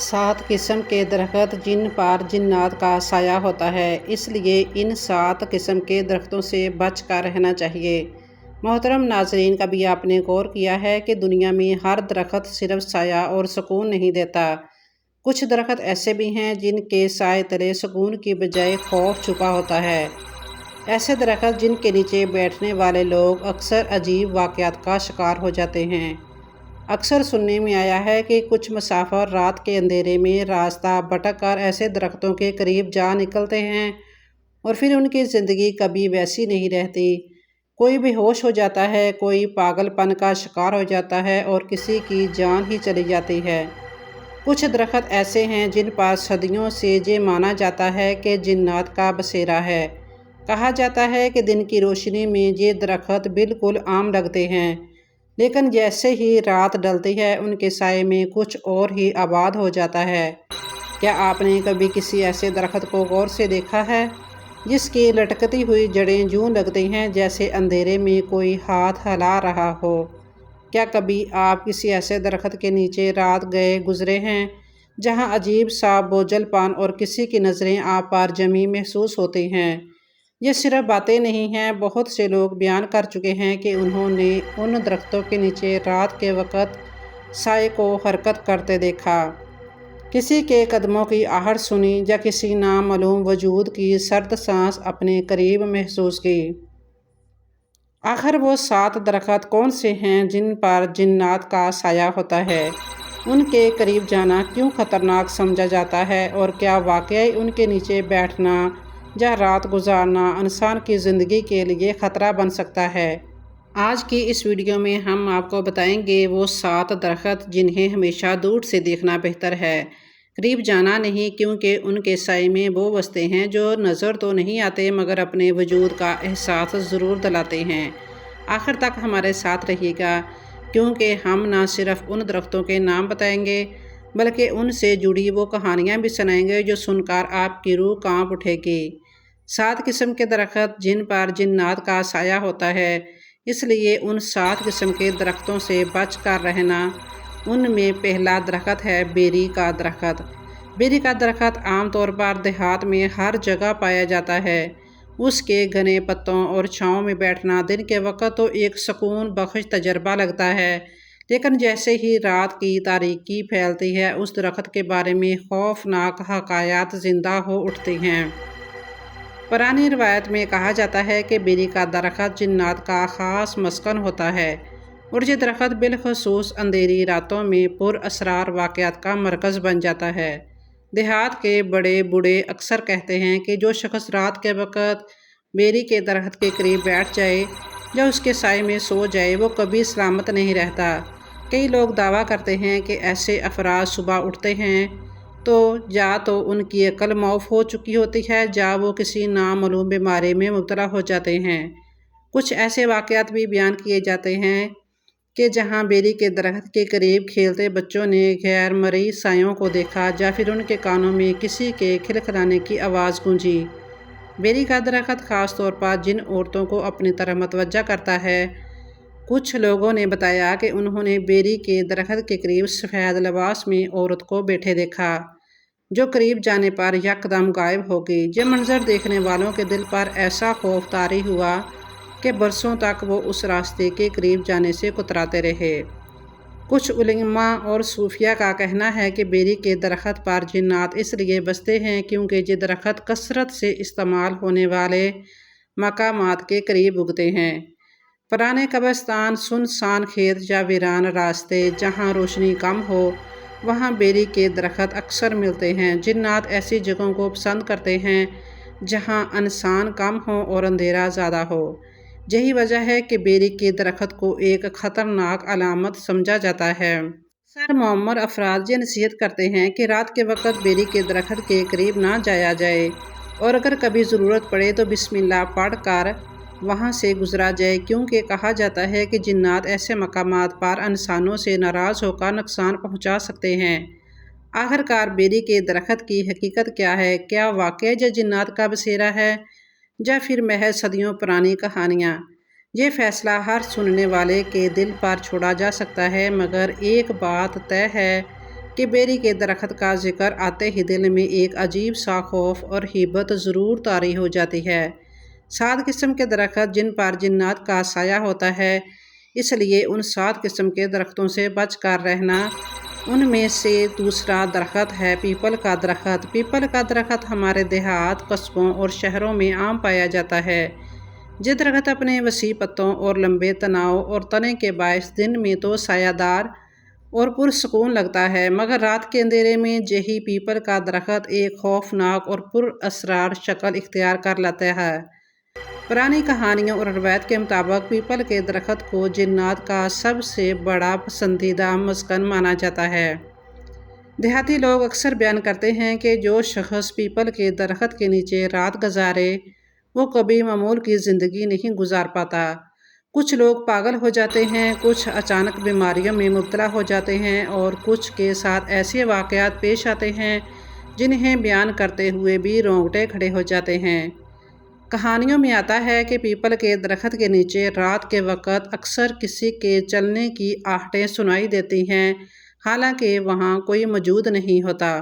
7 قسم کے درخت جن پر جنات کا سایہ ہوتا ہے، اس لیے ان 7 قسم کے درختوں سے بچ کر رہنا چاہیے۔ محترم ناظرین، کبھی آپ نے غور کیا ہے کہ دنیا میں ہر درخت صرف سایہ اور سکون نہیں دیتا؟ کچھ درخت ایسے بھی ہیں جن کے سائے تلے سکون کی بجائے خوف چھپا ہوتا ہے۔ ایسے درخت جن کے نیچے بیٹھنے والے لوگ اکثر عجیب واقعات کا شکار ہو جاتے ہیں۔ اکثر سننے میں آیا ہے کہ کچھ مسافر رات کے اندھیرے میں راستہ بھٹک کر ایسے درختوں کے قریب جا نکلتے ہیں اور پھر ان کی زندگی کبھی ویسی نہیں رہتی۔ کوئی بے ہوش ہو جاتا ہے، کوئی پاگل پن کا شکار ہو جاتا ہے اور کسی کی جان ہی چلی جاتی ہے۔ کچھ درخت ایسے ہیں جن پر صدیوں سے یہ مانا جاتا ہے کہ جنات کا بسیرا ہے۔ کہا جاتا ہے کہ دن کی روشنی میں یہ درخت بالکل عام لگتے ہیں، لیکن جیسے ہی رات ڈلتی ہے ان کے سائے میں کچھ اور ہی آباد ہو جاتا ہے۔ کیا آپ نے کبھی کسی ایسے درخت کو غور سے دیکھا ہے جس کی لٹکتی ہوئی جڑیں یوں لگتی ہیں جیسے اندھیرے میں کوئی ہاتھ ہلا رہا ہو؟ کیا کبھی آپ کسی ایسے درخت کے نیچے رات گزرے ہیں جہاں عجیب سا بوجھل پن اور کسی کی نظریں آپ پر جمی محسوس ہوتی ہیں؟ یہ صرف باتیں نہیں ہیں، بہت سے لوگ بیان کر چکے ہیں کہ انہوں نے ان درختوں کے نیچے رات کے وقت سائے کو حرکت کرتے دیکھا، کسی کے قدموں کی آہٹ سنی یا کسی نامعلوم وجود کی سرد سانس اپنے قریب محسوس کی۔ آخر وہ 7 درخت کون سے ہیں جن پر جنات کا سایہ ہوتا ہے؟ ان کے قریب جانا کیوں خطرناک سمجھا جاتا ہے اور کیا واقعی ان کے نیچے بیٹھنا یا رات گزارنا انسان کی زندگی کے لیے خطرہ بن سکتا ہے؟ آج کی اس ویڈیو میں ہم آپ کو بتائیں گے وہ 7 درخت جنہیں ہمیشہ دور سے دیکھنا بہتر ہے، قریب جانا نہیں، کیونکہ ان کے سائے میں وہ بستے ہیں جو نظر تو نہیں آتے مگر اپنے وجود کا احساس ضرور دلاتے ہیں۔ آخر تک ہمارے ساتھ رہیے گا، کیونکہ ہم نہ صرف ان درختوں کے نام بتائیں گے بلکہ ان سے جڑی وہ کہانیاں بھی سنائیں گے جو سن کر آپ کی روح کانپ اٹھے گی۔ 7 قسم کے درخت جن پر جنات کا سایہ ہوتا ہے، اس لیے ان 7 قسم کے درختوں سے بچ کر رہنا۔ ان میں پہلا درخت ہے بیری کا درخت۔ بیری کا درخت عام طور پر دیہات میں ہر جگہ پایا جاتا ہے۔ اس کے گھنے پتوں اور چھاؤں میں بیٹھنا دن کے وقت تو ایک سکون بخش تجربہ لگتا ہے، لیکن جیسے ہی رات کی تاریکی پھیلتی ہے اس درخت کے بارے میں خوفناک حکایات زندہ ہو اٹھتی ہیں۔ پرانی روایت میں کہا جاتا ہے کہ بیری کا درخت جنات کا خاص مسکن ہوتا ہے اور یہ درخت بالخصوص اندھیری راتوں میں پر اسرار واقعات کا مرکز بن جاتا ہے۔ دیہات کے بڑے بوڑھے اکثر کہتے ہیں کہ جو شخص رات کے وقت بیری کے درخت کے قریب بیٹھ جائے یا اس کے سائے میں سو جائے وہ کبھی سلامت نہیں رہتا۔ کئی لوگ دعویٰ کرتے ہیں کہ ایسے افراد صبح اٹھتے ہیں تو یا تو ان کی عقل معاف ہو چکی ہوتی ہے یا وہ کسی نامعلوم بیماری میں مبتلا ہو جاتے ہیں۔ کچھ ایسے واقعات بھی بیان کیے جاتے ہیں کہ جہاں بیری کے درخت کے قریب کھیلتے بچوں نے غیر مرئی سایوں کو دیکھا یا پھر ان کے کانوں میں کسی کے کھلکھلانے کی آواز گونجی۔ بیری کا درخت خاص طور پر جن عورتوں کو اپنی طرف متوجہ کرتا ہے، کچھ لوگوں نے بتایا کہ انہوں نے بیری کے درخت کے قریب سفید لباس میں عورت کو بیٹھے دیکھا جو قریب جانے پر یکدم غائب ہو گئی۔ یہ منظر دیکھنے والوں کے دل پر ایسا خوف طاری ہوا کہ برسوں تک وہ اس راستے کے قریب جانے سے کتراتے رہے۔ کچھ علماء اور صوفیاء کا کہنا ہے کہ بیری کے درخت پر جنات اس لیے بستے ہیں کیونکہ یہ درخت کثرت سے استعمال ہونے والے مقامات کے قریب اگتے ہیں۔ پرانے قبرستان، سنسان کھیت یا ویران راستے جہاں روشنی کم ہو، وہاں بیری کے درخت اکثر ملتے ہیں۔ جنات ایسی جگہوں کو پسند کرتے ہیں جہاں انسان کم ہوں اور اندھیرا زیادہ ہو۔ یہی وجہ ہے کہ بیری کے درخت کو ایک خطرناک علامت سمجھا جاتا ہے۔ اکثر معمر افراد یہ نصیحت کرتے ہیں کہ رات کے وقت بیری کے درخت کے قریب نہ جایا جائے اور اگر کبھی ضرورت پڑے تو بسم اللہ پڑھ کر وہاں سے گزرا جائے، کیونکہ کہا جاتا ہے کہ جنات ایسے مقامات پر انسانوں سے ناراض ہو کر نقصان پہنچا سکتے ہیں۔ آخرکار بیری کے درخت کی حقیقت کیا ہے؟ کیا واقعی یہ جنات کا بسیرا ہے یا پھر محض صدیوں پرانی کہانیاں؟ یہ فیصلہ ہر سننے والے کے دل پر چھوڑا جا سکتا ہے، مگر ایک بات طے ہے کہ بیری کے درخت کا ذکر آتے ہی دل میں ایک عجیب سا خوف اور ہیبت ضرور طاری ہو جاتی ہے۔ 7 قسم کے درخت جن پر جنات کا سایہ ہوتا ہے، اس لیے ان 7 قسم کے درختوں سے بچ کر رہنا۔ ان میں سے دوسرا درخت ہے پیپل کا درخت۔ پیپل کا درخت ہمارے دیہات، قصبوں اور شہروں میں عام پایا جاتا ہے۔ یہ درخت اپنے وسیع پتوں اور لمبے تناؤ اور تنے کے باعث دن میں تو سایہ دار اور پرسکون لگتا ہے، مگر رات کے اندھیرے میں یہی پیپل کا درخت ایک خوفناک اور پر اسرار شکل اختیار کر لیتا ہے۔ پرانی کہانیوں اور روایت کے مطابق پیپل کے درخت کو جنات کا سب سے بڑا پسندیدہ مسکن مانا جاتا ہے۔ دیہاتی لوگ اکثر بیان کرتے ہیں کہ جو شخص پیپل کے درخت کے نیچے رات گزارے وہ کبھی معمول کی زندگی نہیں گزار پاتا۔ کچھ لوگ پاگل ہو جاتے ہیں، کچھ اچانک بیماریوں میں مبتلا ہو جاتے ہیں اور کچھ کے ساتھ ایسے واقعات پیش آتے ہیں جنہیں بیان کرتے ہوئے بھی رونگٹے کھڑے ہو جاتے ہیں۔ کہانیوں میں آتا ہے کہ پیپل کے درخت کے نیچے رات کے وقت اکثر کسی کے چلنے کی آہٹیں سنائی دیتی ہیں، حالانکہ وہاں کوئی موجود نہیں ہوتا۔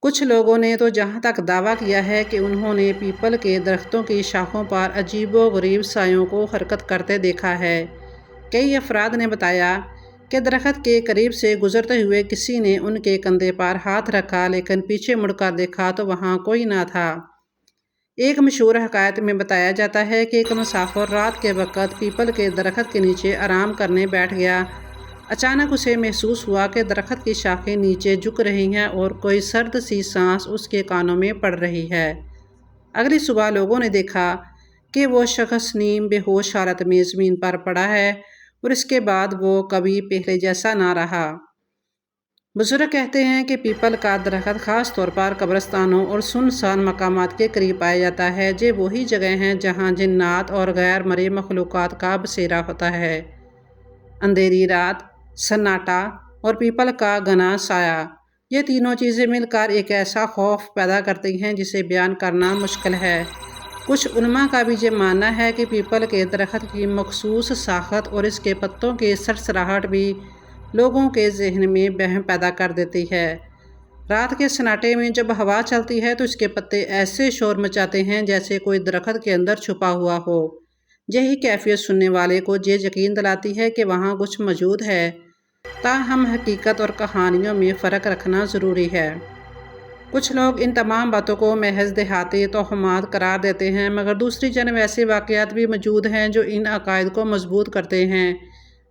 کچھ لوگوں نے تو جہاں تک دعویٰ کیا ہے کہ انہوں نے پیپل کے درختوں کی شاخوں پر عجیب و غریب سایوں کو حرکت کرتے دیکھا ہے۔ کئی افراد نے بتایا کہ درخت کے قریب سے گزرتے ہوئے کسی نے ان کے کندھے پر ہاتھ رکھا، لیکن پیچھے مڑ کر دیکھا تو وہاں کوئی نہ تھا۔ ایک مشہور حکایت میں بتایا جاتا ہے کہ ایک مسافر رات کے وقت پیپل کے درخت کے نیچے آرام کرنے بیٹھ گیا۔ اچانک اسے محسوس ہوا کہ درخت کی شاخیں نیچے جھک رہی ہیں اور کوئی سرد سی سانس اس کے کانوں میں پڑ رہی ہے۔ اگلی صبح لوگوں نے دیکھا کہ وہ شخص نیم بے ہوش حالت میں زمین پر پڑا ہے اور اس کے بعد وہ کبھی پہلے جیسا نہ رہا۔ بزرگ کہتے ہیں کہ پیپل کا درخت خاص طور پر قبرستانوں اور سنسان مقامات کے قریب پایا جاتا ہے۔ یہ وہی جگہ ہیں جہاں جنات اور غیر مرئی مخلوقات کا بسیرا ہوتا ہے۔ اندھیری رات، سناٹا اور پیپل کا گھنا سایہ، یہ تینوں چیزیں مل کر ایک ایسا خوف پیدا کرتی ہیں جسے بیان کرنا مشکل ہے۔ کچھ علماء کا بھی یہ ماننا ہے کہ پیپل کے درخت کی مخصوص ساخت اور اس کے پتوں کی سرسراہٹ بھی لوگوں کے ذہن میں وہم پیدا کر دیتی ہے۔ رات کے سناٹے میں جب ہوا چلتی ہے تو اس کے پتے ایسے شور مچاتے ہیں جیسے کوئی درخت کے اندر چھپا ہوا ہو۔ یہی کیفیت سننے والے کو یہ یقین دلاتی ہے کہ وہاں کچھ موجود ہے۔ تاہم حقیقت اور کہانیوں میں فرق رکھنا ضروری ہے۔ کچھ لوگ ان تمام باتوں کو محض دیہاتی توہمات قرار دیتے ہیں، مگر دوسری جانب ایسے واقعات بھی موجود ہیں جو ان عقائد کو مضبوط کرتے ہیں۔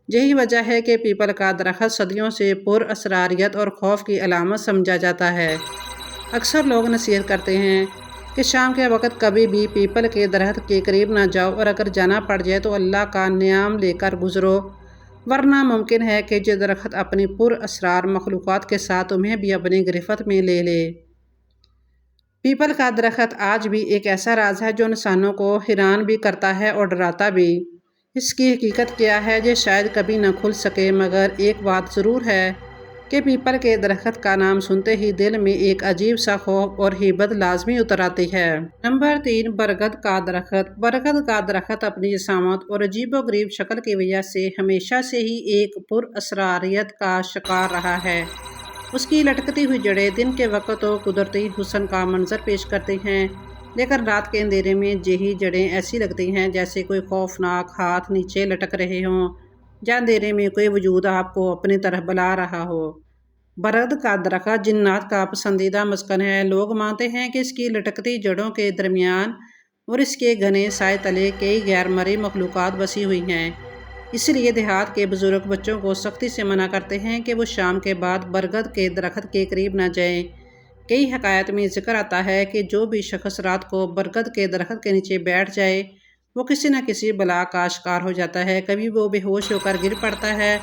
یہی وجہ ہے کہ پیپل کا درخت صدیوں سے پر اسراریت اور خوف کی علامت سمجھا جاتا ہے۔ اکثر لوگ نصیحت کرتے ہیں کہ شام کے وقت کبھی بھی پیپل کے درخت کے قریب نہ جاؤ، اور اگر جانا پڑ جائے تو اللہ کا نام لے کر گزرو، ورنہ ممکن ہے کہ یہ درخت اپنی پر اسرار مخلوقات کے ساتھ تمہیں بھی اپنی گرفت میں لے لے۔ پیپل کا درخت آج بھی ایک ایسا راز ہے جو انسانوں کو حیران بھی کرتا ہے اور ڈراتا بھی۔ اس کی حقیقت کیا ہے یہ شاید کبھی نہ کھل سکے، مگر ایک بات ضرور ہے کہ پیپل کے درخت کا نام سنتے ہی دل میں ایک عجیب سا خوف اور ہیبت لازمی اتر آتی ہے۔ نمبر 3، برگد کا درخت۔ برگد کا درخت اپنی جسامت اور عجیب و غریب شکل کی وجہ سے ہمیشہ سے ہی ایک پر اسراریت کا شکار رہا ہے۔ اس کی لٹکتی ہوئی جڑیں دن کے وقت تو قدرتی حسن کا منظر پیش کرتی ہیں، لیکن رات کے اندھیرے میں یہی جڑیں ایسی لگتی ہیں جیسے کوئی خوفناک ہاتھ نیچے لٹک رہے ہوں، یا اندھیرے میں کوئی وجود آپ کو اپنی طرف بلا رہا ہو۔ برگد کا درخت جنات کا پسندیدہ مسکن ہے۔ لوگ مانتے ہیں کہ اس کی لٹکتی جڑوں کے درمیان اور اس کے گھنے سائے تلے کئی غیر مرئی مخلوقات بسی ہوئی ہیں۔ اس لیے دیہات کے بزرگ بچوں کو سختی سے منع کرتے ہیں کہ وہ شام کے بعد برگد کے درخت کے قریب نہ جائیں۔ کئی حکایت میں ذکر آتا ہے کہ جو بھی شخص رات کو برگد کے درخت کے نیچے بیٹھ جائے وہ کسی نہ کسی بلا کا شکار ہو جاتا ہے۔ کبھی وہ بے ہوش ہو کر گر پڑتا ہے،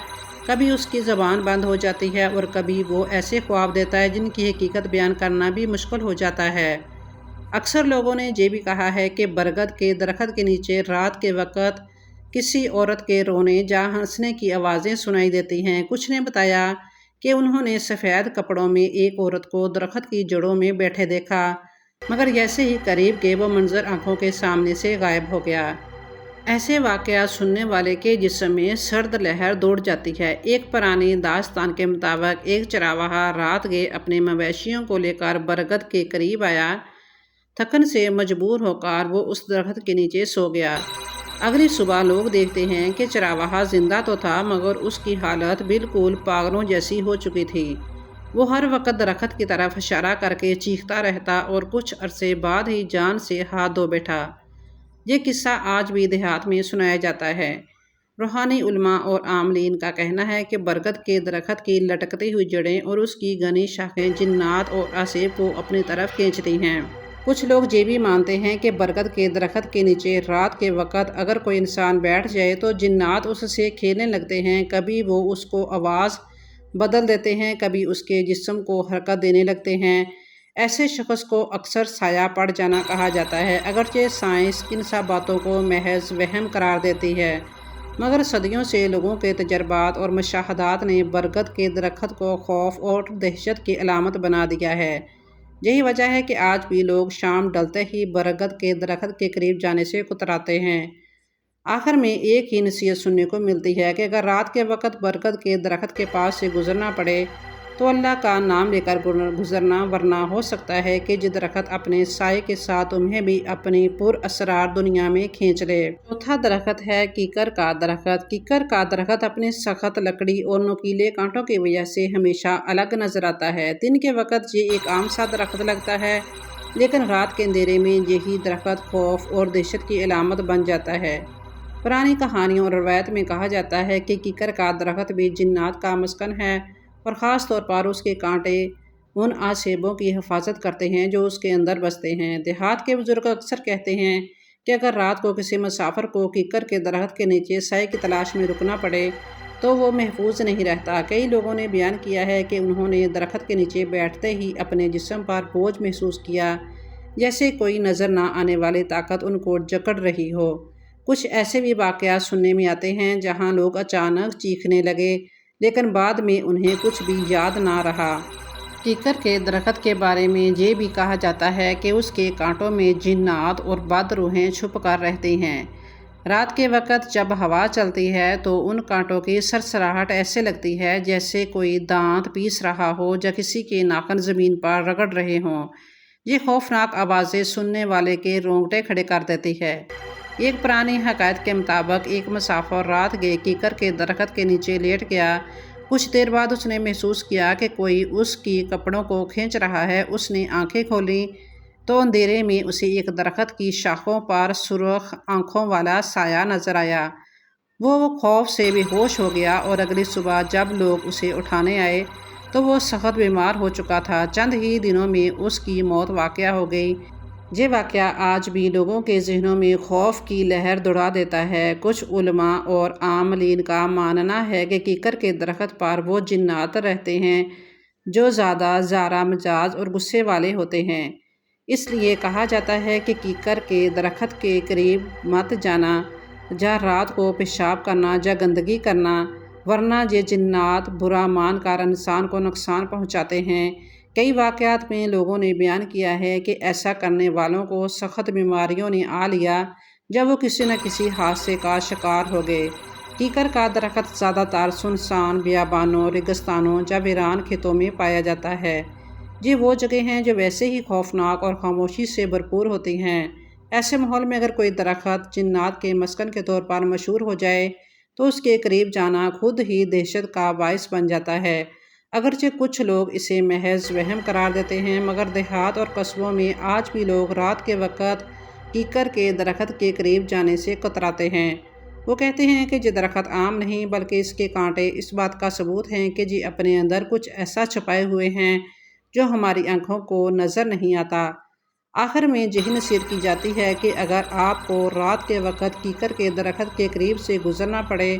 کبھی اس کی زبان بند ہو جاتی ہے، اور کبھی وہ ایسے خواب دیتا ہے جن کی حقیقت بیان کرنا بھی مشکل ہو جاتا ہے۔ اکثر لوگوں نے یہ بھی کہا ہے کہ برگد کے درخت کے نیچے رات کے وقت کسی عورت کے رونے یا ہنسنے کی آوازیں سنائی دیتی ہیں۔ کچھ نے بتایا کہ انہوں نے سفید کپڑوں میں ایک عورت کو درخت کی جڑوں میں بیٹھے دیکھا، مگر جیسے ہی قریب گئے وہ منظر آنکھوں کے سامنے سے غائب ہو گیا۔ ایسے واقعات سننے والے کے جسم میں سرد لہر دوڑ جاتی ہے۔ ایک پرانی داستان کے مطابق ایک چرواہا رات گئے اپنے مویشیوں کو لے کر برگد کے قریب آیا۔ تھکن سے مجبور ہو کر وہ اس درخت کے نیچے سو گیا۔ اگلی صبح لوگ دیکھتے ہیں کہ چرواہا زندہ تو تھا مگر اس کی حالت بالکل پاگلوں جیسی ہو چکی تھی۔ وہ ہر وقت درخت کی طرف اشارہ کر کے چیختا رہتا اور کچھ عرصے بعد ہی جان سے ہاتھ دھو بیٹھا۔ یہ قصہ آج بھی دیہات میں سنایا جاتا ہے۔ روحانی علماء اور عاملین کا کہنا ہے کہ برگد کے درخت کی لٹکتی ہوئی جڑیں اور اس کی گھنی شاخیں جنات اور عصیب کو اپنی طرف کھینچتی ہیں۔ کچھ لوگ یہ بھی مانتے ہیں کہ برگد کے درخت کے نیچے رات کے وقت اگر کوئی انسان بیٹھ جائے تو جنات اس سے کھیلنے لگتے ہیں۔ کبھی وہ اس کو آواز بدل دیتے ہیں، کبھی اس کے جسم کو حرکت دینے لگتے ہیں۔ ایسے شخص کو اکثر سایہ پڑ جانا کہا جاتا ہے۔ اگرچہ سائنس ان سب باتوں کو محض وہم قرار دیتی ہے مگر صدیوں سے لوگوں کے تجربات اور مشاہدات نے برگد کے درخت کو خوف اور دہشت کی علامت بنا دیا ہے۔ یہی وجہ ہے کہ آج بھی لوگ شام ڈلتے ہی برگد کے درخت کے قریب جانے سے کتراتے ہیں۔ آخر میں ایک ہی نصیحت سننے کو ملتی ہے کہ اگر رات کے وقت برگد کے درخت کے پاس سے گزرنا پڑے تو اللہ کا نام لے کر گزرنا، ورنہ ہو سکتا ہے کہ یہ درخت اپنے سائے کے ساتھ تمہیں بھی اپنی پر اسرار دنیا میں کھینچ لے۔ چوتھا درخت ہے کیکر کا درخت۔ کیکر کا درخت اپنی سخت لکڑی اور نوکیلے کانٹوں کی وجہ سے ہمیشہ الگ نظر آتا ہے۔ دن کے وقت یہ ایک عام سا درخت لگتا ہے لیکن رات کے اندھیرے میں یہی درخت خوف اور دہشت کی علامت بن جاتا ہے۔ پرانی کہانیوں اور روایت میں کہا جاتا ہے کہ کیکر کا درخت بھی جنات کا مسکن ہے اور خاص طور پر اس کے کانٹے ان عصیبوں کی حفاظت کرتے ہیں جو اس کے اندر بستے ہیں۔ دیہات کے بزرگ اکثر کہتے ہیں کہ اگر رات کو کسی مسافر کو کیکر کے درخت کے نیچے سائے کی تلاش میں رکنا پڑے تو وہ محفوظ نہیں رہتا۔ کئی لوگوں نے بیان کیا ہے کہ انہوں نے درخت کے نیچے بیٹھتے ہی اپنے جسم پر بوجھ محسوس کیا، جیسے کوئی نظر نہ آنے والی طاقت ان کو جکڑ رہی ہو۔ کچھ ایسے بھی واقعات سننے میں آتے ہیں جہاں لوگ اچانک چیخنے لگے لیکن بعد میں انہیں کچھ بھی یاد نہ رہا۔ کیکر کے درخت کے بارے میں یہ بھی کہا جاتا ہے کہ اس کے کانٹوں میں جنات اور بد روحیں چھپ کر رہتی ہیں۔ رات کے وقت جب ہوا چلتی ہے تو ان کانٹوں کی سرسراہٹ ایسے لگتی ہے جیسے کوئی دانت پیس رہا ہو یا کسی کے ناخن زمین پر رگڑ رہے ہوں۔ یہ خوفناک آوازیں سننے والے کے رونگٹے کھڑے کر دیتی ہے۔ ایک پرانی حکایت کے مطابق ایک مسافر رات گئے کیکر کے درخت کے نیچے لیٹ گیا۔ کچھ دیر بعد اس نے محسوس کیا کہ کوئی اس کی کپڑوں کو کھینچ رہا ہے۔ اس نے آنکھیں کھولیں تو اندھیرے میں اسے ایک درخت کی شاخوں پر سرخ آنکھوں والا سایہ نظر آیا۔ وہ خوف سے بے ہوش ہو گیا اور اگلی صبح جب لوگ اسے اٹھانے آئے تو وہ سخت بیمار ہو چکا تھا۔ چند ہی دنوں میں اس کی موت واقع ہو گئی۔ یہ واقعہ آج بھی لوگوں کے ذہنوں میں خوف کی لہر دوڑا دیتا ہے۔ کچھ علماء اور عاملین کا ماننا ہے کہ کیکر کے درخت پر وہ جنات رہتے ہیں جو زیادہ زارا مزاج اور غصے والے ہوتے ہیں۔ اس لیے کہا جاتا ہے کہ کیکر کے درخت کے قریب مت جانا، یا رات کو پیشاب کرنا یا گندگی کرنا، ورنہ یہ جنات برا مان کر انسان کو نقصان پہنچاتے ہیں۔ کئی واقعات میں لوگوں نے بیان کیا ہے کہ ایسا کرنے والوں کو سخت بیماریوں نے آ لیا جب وہ کسی نہ کسی حادثے کا شکار ہو گئے۔ کیکر کا درخت زیادہ تر سنسان بیابانوں، ریگستانوں یا ویران کھیتوں میں پایا جاتا ہے۔ یہ وہ جگہ ہیں جو ویسے ہی خوفناک اور خاموشی سے بھرپور ہوتی ہیں۔ ایسے ماحول میں اگر کوئی درخت جنات کے مسکن کے طور پر مشہور ہو جائے تو اس کے قریب جانا خود ہی دہشت کا باعث بن جاتا ہے۔ اگرچہ کچھ لوگ اسے محض وہم قرار دیتے ہیں مگر دیہات اور قصبوں میں آج بھی لوگ رات کے وقت کیکر کے درخت کے قریب جانے سے کتراتے ہیں۔ وہ کہتے ہیں کہ یہ درخت عام نہیں بلکہ اس کے کانٹے اس بات کا ثبوت ہیں کہ یہ اپنے اندر کچھ ایسا چھپائے ہوئے ہیں جو ہماری آنکھوں کو نظر نہیں آتا۔ آخر میں یہی نصیحت کی جاتی ہے کہ اگر آپ کو رات کے وقت کیکر کے درخت کے قریب سے گزرنا پڑے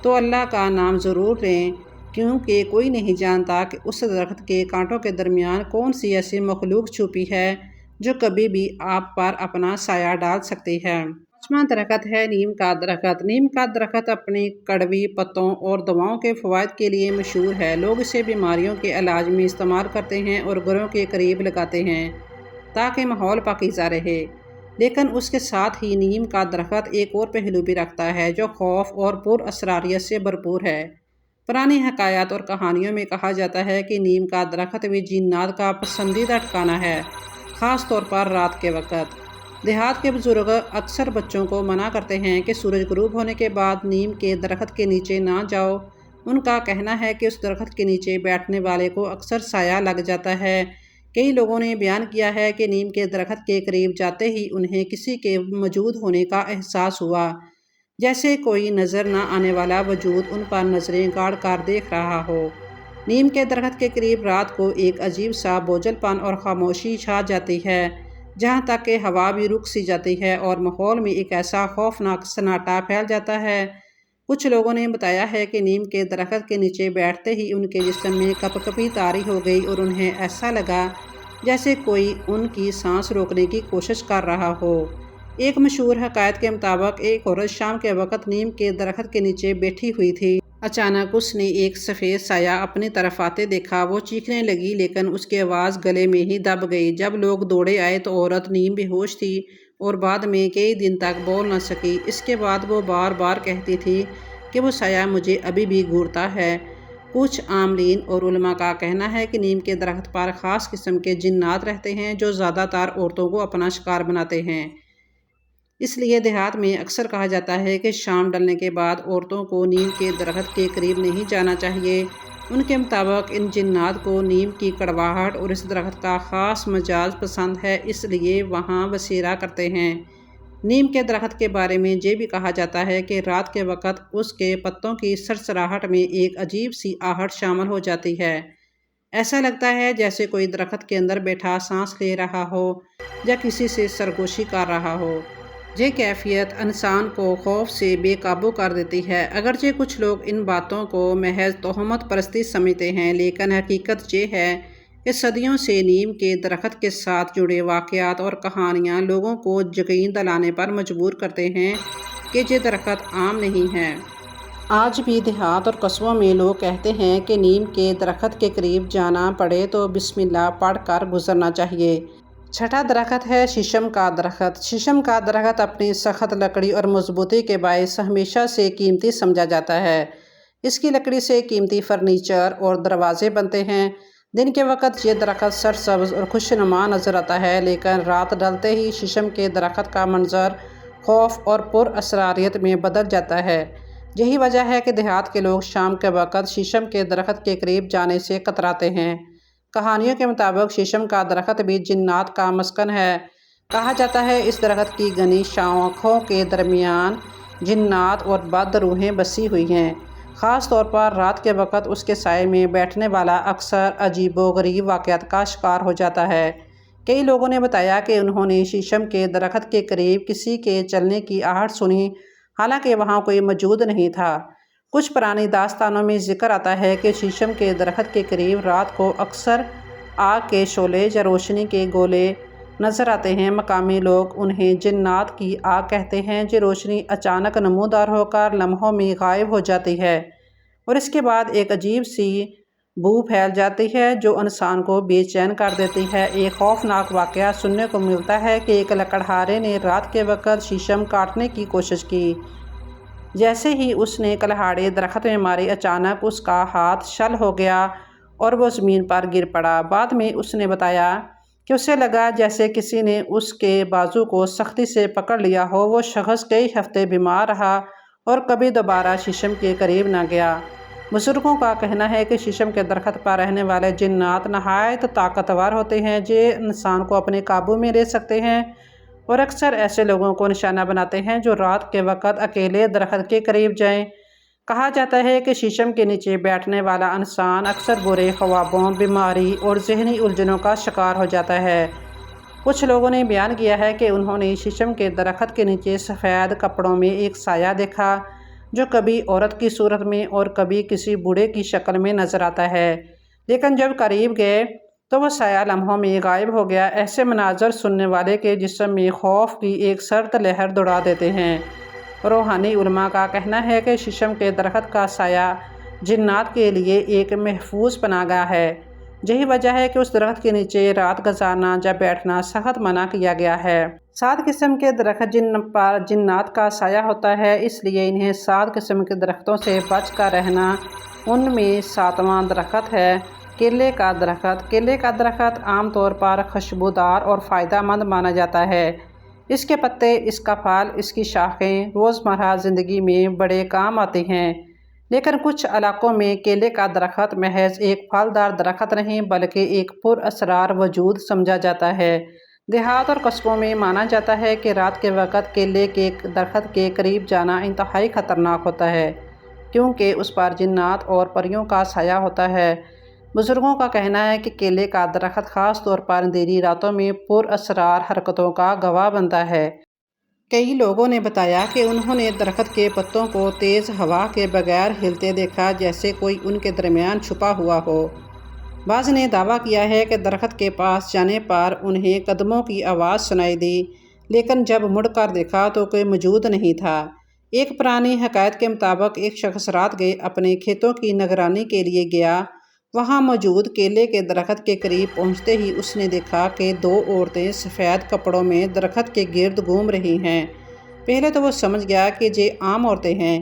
تو اللہ کا نام ضرور لیں، کیونکہ کوئی نہیں جانتا کہ اس درخت کے کانٹوں کے درمیان کون سی ایسی مخلوق چھپی ہے جو کبھی بھی آپ پر اپنا سایہ ڈال سکتی ہے۔ پانچواں درخت ہے نیم کا درخت۔ نیم کا درخت اپنی کڑوی پتوں اور دواؤں کے فوائد کے لیے مشہور ہے۔ لوگ اسے بیماریوں کے علاج میں استعمال کرتے ہیں اور گھروں کے قریب لگاتے ہیں تاکہ ماحول پاکیزہ رہے۔ لیکن اس کے ساتھ ہی نیم کا درخت ایک اور پہلو بھی رکھتا ہے جو خوف اور پر اسراریت سے بھرپور ہے۔ پرانی حکایات اور کہانیوں میں کہا جاتا ہے کہ نیم کا درخت بھی جنات کا پسندیدہ ٹھکانہ ہے، خاص طور پر رات کے وقت۔ دیہات کے بزرگ اکثر بچوں کو منع کرتے ہیں کہ سورج غروب ہونے کے بعد نیم کے درخت کے نیچے نہ جاؤ۔ ان کا کہنا ہے کہ اس درخت کے نیچے بیٹھنے والے کو اکثر سایہ لگ جاتا ہے۔ کئی لوگوں نے بیان کیا ہے کہ نیم کے درخت کے قریب جاتے ہی انہیں کسی کے موجود ہونے کا احساس ہوا، جیسے کوئی نظر نہ آنے والا وجود ان پر نظریں گاڑ کر دیکھ رہا ہو۔ نیم کے درخت کے قریب رات کو ایک عجیب سا بوجھل پن اور خاموشی چھا جاتی ہے، جہاں تک کہ ہوا بھی رک سی جاتی ہے اور ماحول میں ایک ایسا خوفناک سناٹا پھیل جاتا ہے۔ کچھ لوگوں نے بتایا ہے کہ نیم کے درخت کے نیچے بیٹھتے ہی ان کے جسم میں کپکپی طاری ہو گئی اور انہیں ایسا لگا جیسے کوئی ان کی سانس روکنے کی کوشش کر رہا ہو۔ ایک مشہور حکایت کے مطابق ایک عورت شام کے وقت نیم کے درخت کے نیچے بیٹھی ہوئی تھی۔ اچانک اس نے ایک سفید سایہ اپنی طرف آتے دیکھا۔ وہ چیخنے لگی لیکن اس کی آواز گلے میں ہی دب گئی۔ جب لوگ دوڑے آئے تو عورت نیم بے ہوش تھی اور بعد میں کئی دن تک بول نہ سکی۔ اس کے بعد وہ بار بار کہتی تھی کہ وہ سایہ مجھے ابھی بھی گھورتا ہے۔ کچھ عاملین اور علماء کا کہنا ہے کہ نیم کے درخت پر خاص قسم کے جنات رہتے ہیں جو زیادہ تر عورتوں کو اپنا شکار بناتے ہیں۔ اس لیے دیہات میں اکثر کہا جاتا ہے کہ شام ڈھلنے کے بعد عورتوں کو نیم کے درخت کے قریب نہیں جانا چاہیے۔ ان کے مطابق ان جنات کو نیم کی کڑواہٹ اور اس درخت کا خاص مزاج پسند ہے، اس لیے وہاں بسیرا کرتے ہیں۔ نیم کے درخت کے بارے میں یہ بھی کہا جاتا ہے کہ رات کے وقت اس کے پتوں کی سرسراہٹ میں ایک عجیب سی آہٹ شامل ہو جاتی ہے۔ ایسا لگتا ہے جیسے کوئی درخت کے اندر بیٹھا سانس لے رہا ہو یا کسی سے سرگوشی کر رہا ہو۔ یہ کیفیت انسان کو خوف سے بے قابو کر دیتی ہے۔ اگرچہ کچھ لوگ ان باتوں کو محض تہمت پرستی سمجھتے ہیں، لیکن حقیقت یہ ہے کہ صدیوں سے نیم کے درخت کے ساتھ جڑے واقعات اور کہانیاں لوگوں کو یقین دلانے پر مجبور کرتے ہیں کہ یہ درخت عام نہیں ہے۔ آج بھی دیہات اور قصبوں میں لوگ کہتے ہیں کہ نیم کے درخت کے قریب جانا پڑے تو بسم اللہ پڑھ کر گزرنا چاہیے۔ چھٹا درخت ہے شیشم کا درخت۔ شیشم کا درخت اپنی سخت لکڑی اور مضبوطی کے باعث ہمیشہ سے قیمتی سمجھا جاتا ہے۔ اس کی لکڑی سے قیمتی فرنیچر اور دروازے بنتے ہیں۔ دن کے وقت یہ درخت سرسبز اور خوشنما نظر آتا ہے، لیکن رات ڈھلتے ہی شیشم کے درخت کا منظر خوف اور پر اسراریت میں بدل جاتا ہے۔ یہی وجہ ہے کہ دیہات کے لوگ شام کے وقت شیشم کے درخت کے قریب جانے سے کتراتے ہیں۔ کہانیوں کے مطابق شیشم کا درخت بھی جنات کا مسکن ہے۔ کہا جاتا ہے اس درخت کی گھنی شاخوں کے درمیان جنات اور بد روحیں بسی ہوئی ہیں۔ خاص طور پر رات کے وقت اس کے سائے میں بیٹھنے والا اکثر عجیب و غریب واقعات کا شکار ہو جاتا ہے۔ کئی لوگوں نے بتایا کہ انہوں نے شیشم کے درخت کے قریب کسی کے چلنے کی آہٹ سنی، حالانکہ وہاں کوئی موجود نہیں تھا۔ کچھ پرانی داستانوں میں ذکر آتا ہے کہ شیشم کے درخت کے قریب رات کو اکثر آگ کے شعلے یا روشنی کے گولے نظر آتے ہیں۔ مقامی لوگ انہیں جنات کی آگ کہتے ہیں۔ یہ روشنی اچانک نمودار ہو کر لمحوں میں غائب ہو جاتی ہے اور اس کے بعد ایک عجیب سی بو پھیل جاتی ہے جو انسان کو بے چین کر دیتی ہے۔ ایک خوفناک واقعہ سننے کو ملتا ہے کہ ایک لکڑہارے نے رات کے وقت شیشم کاٹنے کی کوشش کی۔ جیسے ہی اس نے کلہاڑی درخت میں ماری، اچانک اس کا ہاتھ شل ہو گیا اور وہ زمین پر گر پڑا۔ بعد میں اس نے بتایا کہ اسے لگا جیسے کسی نے اس کے بازو کو سختی سے پکڑ لیا ہو۔ وہ شخص کئی ہفتے بیمار رہا اور کبھی دوبارہ شیشم کے قریب نہ گیا۔ بزرگوں کا کہنا ہے کہ شیشم کے درخت پر رہنے والے جنات نہایت طاقتور ہوتے ہیں۔ یہ انسان کو اپنے قابو میں لے سکتے ہیں اور اکثر ایسے لوگوں کو نشانہ بناتے ہیں جو رات کے وقت اکیلے درخت کے قریب جائیں۔ کہا جاتا ہے کہ شیشم کے نیچے بیٹھنے والا انسان اکثر برے خوابوں، بیماری اور ذہنی الجھنوں کا شکار ہو جاتا ہے۔ کچھ لوگوں نے بیان کیا ہے کہ انہوں نے شیشم کے درخت کے نیچے سفید کپڑوں میں ایک سایہ دیکھا جو کبھی عورت کی صورت میں اور کبھی کسی بوڑھے کی شکل میں نظر آتا ہے، لیکن جب قریب گئے تو وہ سایہ لمحوں میں غائب ہو گیا۔ ایسے مناظر سننے والے کے جسم میں خوف کی ایک سرد لہر دوڑا دیتے ہیں۔ روحانی علماء کا کہنا ہے کہ شیشم کے درخت کا سایہ جنات کے لیے ایک محفوظ پناہ گاہ ہے۔ یہی وجہ ہے کہ اس درخت کے نیچے رات گزارنا یا بیٹھنا سخت منع کیا گیا ہے۔ 7 قسم کے درخت جن پر جنات کا سایہ ہوتا ہے، اس لیے انہیں 7 قسم کے درختوں سے بچ کر رہنا۔ ان میں 7واں درخت ہے کیلے کا درخت۔ کیلے کا درخت عام طور پر خوشبودار اور فائدہ مند مانا جاتا ہے۔ اس کے پتے، اس کا پھل، اس کی شاخیں روزمرہ زندگی میں بڑے کام آتے ہیں، لیکن کچھ علاقوں میں کیلے کا درخت محض ایک پھلدار درخت نہیں بلکہ ایک پر اسرار وجود سمجھا جاتا ہے۔ دیہات اور قصبوں میں مانا جاتا ہے کہ رات کے وقت کیلے کے درخت کے قریب جانا انتہائی خطرناک ہوتا ہے، کیونکہ اس پر جنات اور پریوں کا سایہ ہوتا ہے۔ بزرگوں کا کہنا ہے کہ کیلے کا درخت خاص طور پر اندھیری راتوں میں پر اسرار حرکتوں کا گواہ بنتا ہے۔ کئی لوگوں نے بتایا کہ انہوں نے درخت کے پتوں کو تیز ہوا کے بغیر ہلتے دیکھا، جیسے کوئی ان کے درمیان چھپا ہوا ہو۔ بعض نے دعویٰ کیا ہے کہ درخت کے پاس جانے پر انہیں قدموں کی آواز سنائی دی، لیکن جب مڑ کر دیکھا تو کوئی موجود نہیں تھا۔ ایک پرانی حکایت کے مطابق ایک شخص رات گئے اپنے کھیتوں کی نگرانی کے لیے گیا۔ وہاں موجود کیلے کے درخت کے قریب پہنچتے ہی اس نے دیکھا کہ 2 عورتیں سفید کپڑوں میں درخت کے گرد گھوم رہی ہیں۔ پہلے تو وہ سمجھ گیا کہ یہ عام عورتیں ہیں،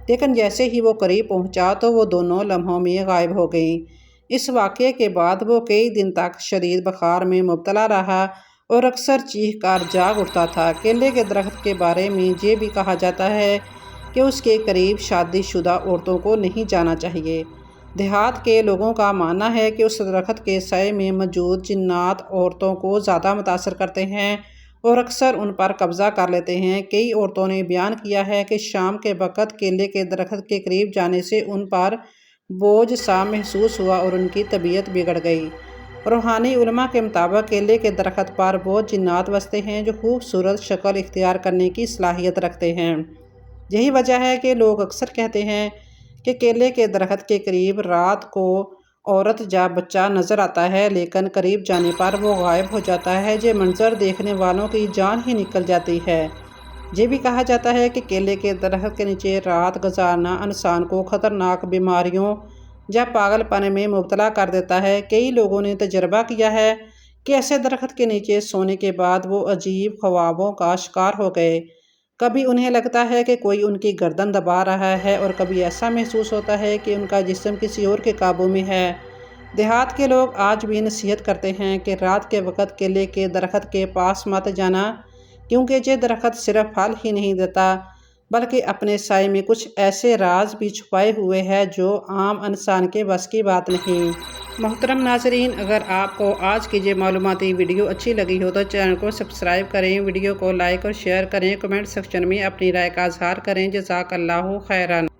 لیکن جیسے ہی وہ قریب پہنچا تو وہ دونوں لمحوں میں غائب ہو گئیں۔ اس واقعے کے بعد وہ کئی دن تک شدید بخار میں مبتلا رہا اور اکثر چیخ کر جاگ اٹھتا تھا۔ کیلے کے درخت کے بارے میں یہ بھی کہا جاتا ہے کہ اس کے قریب شادی شدہ عورتوں کو نہیں جانا چاہیے۔ دیہات کے لوگوں کا ماننا ہے کہ اس درخت کے سائے میں موجود جنات عورتوں کو زیادہ متاثر کرتے ہیں اور اکثر ان پر قبضہ کر لیتے ہیں۔ کئی عورتوں نے بیان کیا ہے کہ شام کے وقت کیلے کے درخت کے قریب جانے سے ان پر بوجھ سا محسوس ہوا اور ان کی طبیعت بگڑ گئی۔ روحانی علماء کے مطابق کیلے کے درخت پر وہ جنات بستے ہیں جو خوبصورت شکل اختیار کرنے کی صلاحیت رکھتے ہیں۔ یہی وجہ ہے کہ لوگ اکثر کہتے ہیں کہ کیلے کے درخت کے قریب رات کو عورت یا بچہ نظر آتا ہے، لیکن قریب جانے پر وہ غائب ہو جاتا ہے۔ یہ منظر دیکھنے والوں کی جان ہی نکل جاتی ہے۔ یہ بھی کہا جاتا ہے کہ کیلے کے درخت کے نیچے رات گزارنا انسان کو خطرناک بیماریوں یا پاگل پن میں مبتلا کر دیتا ہے۔ کئی لوگوں نے تجربہ کیا ہے کہ ایسے درخت کے نیچے سونے کے بعد وہ عجیب خوابوں کا شکار ہو گئے۔ کبھی انہیں لگتا ہے کہ کوئی ان کی گردن دبا رہا ہے اور کبھی ایسا محسوس ہوتا ہے کہ ان کا جسم کسی اور کے قابو میں ہے۔ دیہات کے لوگ آج بھی نصیحت کرتے ہیں کہ رات کے وقت کیلے کے درخت کے پاس مت جانا، کیونکہ یہ درخت صرف پھل ہی نہیں دیتا بلکہ اپنے سائے میں کچھ ایسے راز بھی چھپائے ہوئے ہیں جو عام انسان کے بس کی بات نہیں۔ محترم ناظرین، اگر آپ کو آج کی یہ معلوماتی ویڈیو اچھی لگی ہو تو چینل کو سبسکرائب کریں، ویڈیو کو لائک اور شیئر کریں، کمنٹ سیکشن میں اپنی رائے کا اظہار کریں۔ جزاک اللہ خیراً۔